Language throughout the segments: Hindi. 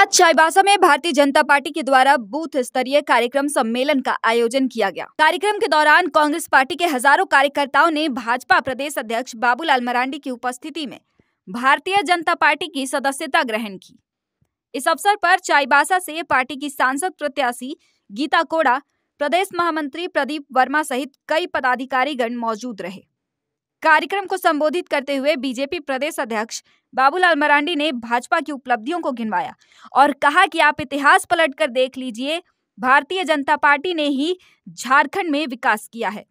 आज चाईबासा में भारतीय जनता पार्टी के द्वारा बूथ स्तरीय कार्यक्रम सम्मेलन का आयोजन किया गया। कार्यक्रम के दौरान कांग्रेस पार्टी के हजारों कार्यकर्ताओं ने भाजपा प्रदेश अध्यक्ष बाबूलाल मरांडी की उपस्थिति में भारतीय जनता पार्टी की सदस्यता ग्रहण की। इस अवसर पर चाईबासा से पार्टी की सांसद प्रत्याशी गीता कोड़ा, प्रदेश महामंत्री प्रदीप वर्मा सहित कई पदाधिकारीगण मौजूद रहे। कार्यक्रम को संबोधित करते हुए बीजेपी प्रदेश अध्यक्ष बाबूलाल मरांडी ने भाजपा की उपलब्धियों को गिनवाया और कहा कि आप इतिहास पलटकर देख लीजिए, भारतीय जनता पार्टी ने ही झारखंड में विकास किया है।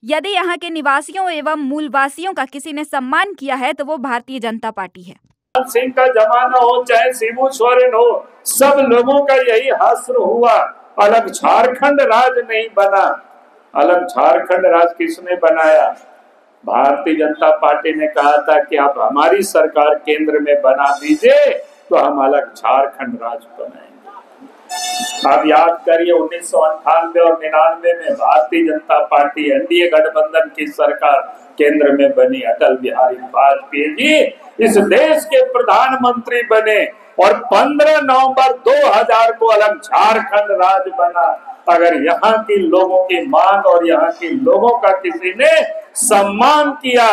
यदि यहाँ के निवासियों एवं मूलवासियों का किसी ने सम्मान किया है तो वो भारतीय जनता पार्टी है। सिंह का जमाना हो चाहे शिबू सोरेन हो, सब लोगों का यही हश्र हुआ। अलग झारखंड राज नहीं बना। अलग झारखंड राज किसने बनाया? भारतीय जनता पार्टी ने कहा था कि आप हमारी सरकार केंद्र में बना दीजिए तो हम अलग झारखंड राज बनाएंगे। आप याद करिए 1998 और 99 में भारतीय जनता पार्टी एनडीए गठबंधन की सरकार केंद्र में बनी। अटल बिहारी वाजपेयी जी इस देश के प्रधानमंत्री बने और 15 नवंबर 2000 को अलग झारखंड राज बना। अगर यहाँ के लोगों की मांग और यहाँ के लोगों का किसी ने सम्मान किया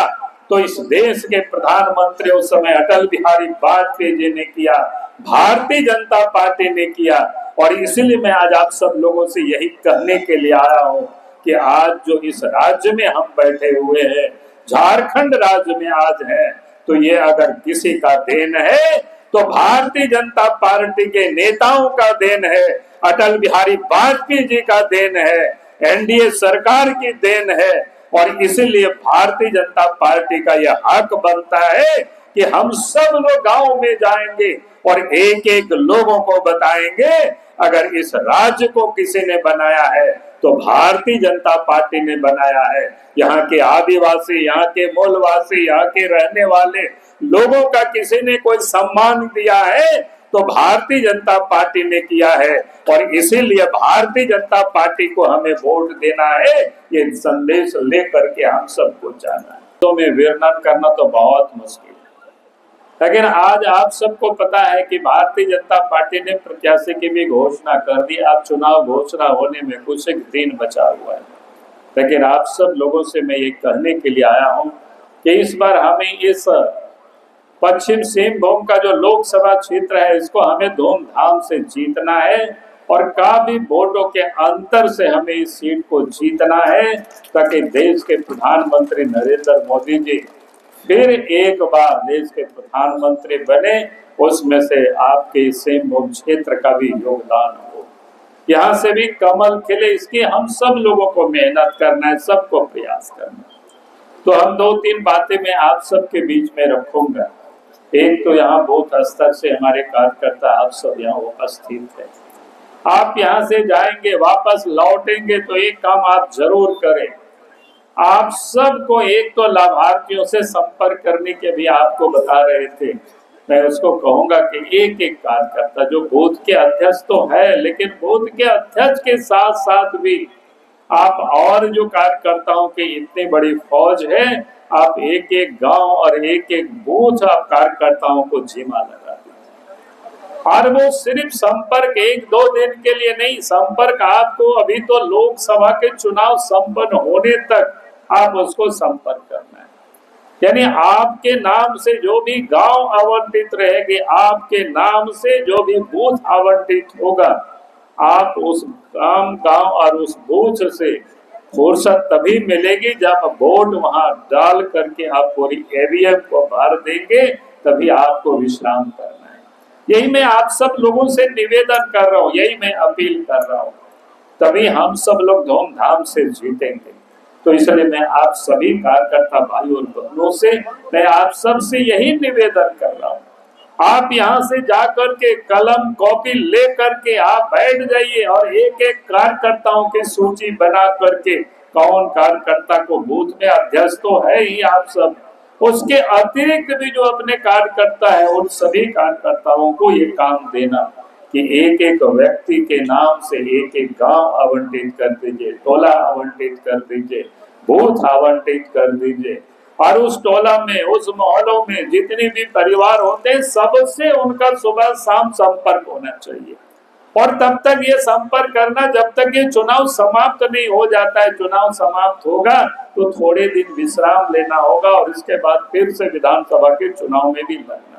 तो इस देश के प्रधानमंत्री उस समय अटल बिहारी वाजपेयी जी ने किया, भारतीय जनता पार्टी ने किया। और इसलिए मैं आज आप सब लोगों से यही कहने के लिए आया हूँ कि आज जो इस राज्य में हम बैठे हुए हैं, झारखंड राज्य में आज है, तो ये अगर किसी का देन है तो भारतीय जनता पार्टी के नेताओं का देन है, अटल बिहारी वाजपेयी जी का देन है, एनडीए सरकार की देन है। और इसलिए भारतीय जनता पार्टी का यह हक बनता है कि हम सब लोग गांव में जाएंगे और एक एक लोगों को बताएंगे अगर इस राज्य को किसी ने बनाया है तो भारतीय जनता पार्टी ने बनाया है। यहाँ के आदिवासी, यहाँ के मूलवासी, यहाँ के रहने वाले लोगों का किसी ने कोई सम्मान दिया है तो भारतीय जनता पार्टी ने किया है। और इसीलिए भारतीय जनता पार्टी को हमें वोट देना है, ये संदेश लेकर के हम सबको जाना है। तो में वर्णन करना तो बहुत मुश्किल है, लेकिन आज आप सबको पता है कि भारतीय जनता पार्टी ने प्रत्याशी की भी घोषणा कर दी। अब चुनाव घोषणा होने में कुछ एक दिन बचा हुआ है, लेकिन आप सब लोगों से मैं ये कहने के लिए आया हूँ कि इस बार हमें इस पश्चिम सिंहभूम का जो लोकसभा क्षेत्र है इसको हमें धूमधाम से जीतना है और काफी वोटों के अंतर से हमें इस सीट को जीतना है ताकि देश के प्रधानमंत्री नरेंद्र मोदी जी फिर एक बार देश के प्रधानमंत्री बने। उसमें से आपके सिंहभूम क्षेत्र का भी योगदान हो, यहाँ से भी कमल खिले, इसकी हम सब लोगों को मेहनत करना है, सबको प्रयास करना है। तो हम 2-3 बातें मैं आप सबके बीच में रखूंगा। एक तो यहाँ बूथ स्तर से हमारे कार्यकर्ता आप सब यहाँ उपस्थित है। आप यहाँ से जाएंगे, वापस लौटेंगे तो एक काम आप जरूर करें। आप सबको एक तो लाभार्थियों से संपर्क करने के भी आपको बता रहे थे। मैं उसको कहूंगा कि एक एक कार्यकर्ता जो बूथ के अध्यक्ष तो है, लेकिन बूथ के अध्यक्ष के साथ साथ भी आप और जो कार्यकर्ताओं की इतनी बड़ी फौज है, आप एक एक गांव और एक एक बूथ आप कार्यकर्ताओं को जिम्मा लगा दीजिए। और वो सिर्फ संपर्क 1-2 दिन के लिए नहीं, संपर्क आपको अभी तो लोकसभा के चुनाव संपन्न होने तक आप उसको संपर्क करना है। यानी आपके नाम से जो भी गांव आवंटित रहेंगे, आपके नाम से जो भी बूथ आवंटित होगा, आप उस गांव और उस बूथ से फुर्सत तभी मिलेगी जब वोट वहां डाल करके आप पूरी ईवीएम को भर देंगे, तभी आपको विश्राम करना है। यही मैं आप सब लोगों से निवेदन कर रहा हूँ, यही मैं अपील कर रहा हूँ, तभी हम सब लोग धूमधाम से जीतेंगे। तो इसलिए मैं आप सभी कार्यकर्ता भाई और बहनों से मैं आप सब से यही निवेदन कर रहा हूँ, आप यहाँ से जाकर के कलम कॉपी ले करके आप बैठ जाइए और एक एक कार्यकर्ताओं की सूची बना करके कौन कार्यकर्ता को बूथ में अध्यक्ष तो है ही आप सब, उसके अतिरिक्त भी जो अपने कार्यकर्ता है उन सभी कार्यकर्ताओं को ये काम देना कि एक एक व्यक्ति के नाम से एक एक गांव आवंटित कर दीजिए, टोला आवंटित कर दीजिए, बूथ आवंटित कर दीजिए। और उस टोला में, उस मोहल्लों में जितने भी परिवार होते हैं, सबसे उनका सुबह शाम संपर्क होना चाहिए। और तब तक ये संपर्क करना जब तक ये चुनाव समाप्त नहीं हो जाता है। चुनाव समाप्त होगा तो थोड़े दिन विश्राम लेना होगा और इसके बाद फिर से विधानसभा के चुनाव में भी लड़ना।